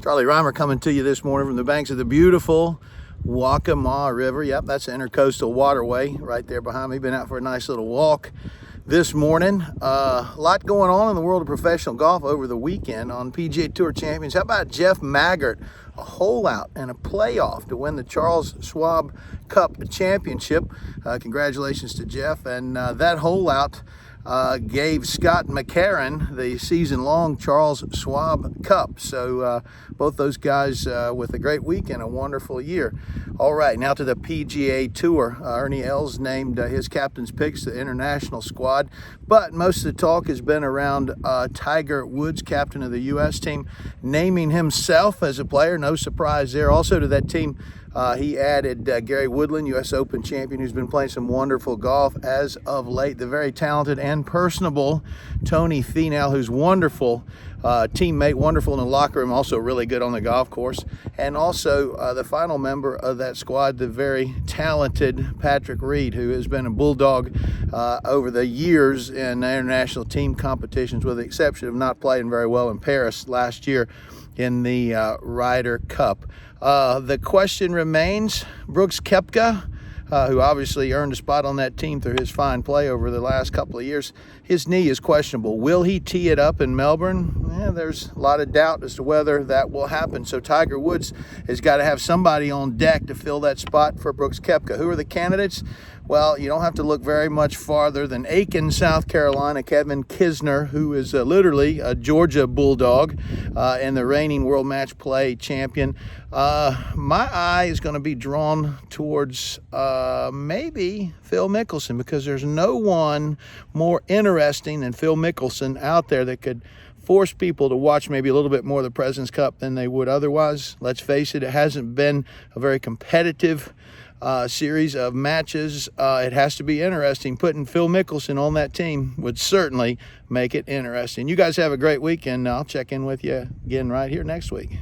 Charlie Rymer coming to you this morning from the banks of the beautiful Waccamaw River. Yep, that's the intercoastal waterway right there behind me. Been out for a nice little walk this morning. A lot going on in the world of professional golf over the weekend on PGA Tour champions. How about Jeff Maggart? A hole out and a playoff to win the Charles Schwab Cup Championship. Congratulations to Jeff. And that hole out gave Scott McCarron the season-long Charles Schwab Cup. So both those guys with a great week and a wonderful year. All right, now to the PGA Tour. Ernie Els named his captain's picks to the international squad, but most of the talk has been around Tiger Woods, captain of the U.S. team, naming himself as a player. No surprise there. Also to that team, he added Gary Woodland, U.S. Open champion, who's been playing some wonderful golf as of late. The very talented and personable Tony Finau, who's wonderful teammate, wonderful in the locker room, also really good on the golf course. And also the final member of that squad, the very talented Patrick Reed, who has been a bulldog over the years in international team competitions, with the exception of not playing very well in Paris last year in the Ryder Cup. The question remains, Brooks Koepka, who obviously earned a spot on that team through his fine play over the last couple of years, his knee is questionable. Will he tee it up in Melbourne? There's a lot of doubt as to whether that will happen. So Tiger Woods has got to have somebody on deck to fill that spot for Brooks Koepka. Who are the candidates? Well, you don't have to look very much farther than Aiken, South Carolina, Kevin Kisner, who is literally a Georgia Bulldog and the reigning World Match Play champion. My eye is going to be drawn towards maybe Phil Mickelson, because there's no one more interesting than Phil Mickelson out there that could force people to watch maybe a little bit more of the President's Cup than they would otherwise. Let's face it, it hasn't been a very competitive series of matches. It has to be interesting. Putting Phil Mickelson on that team would certainly make it interesting. You guys have a great week, and I'll check in with you again right here next week.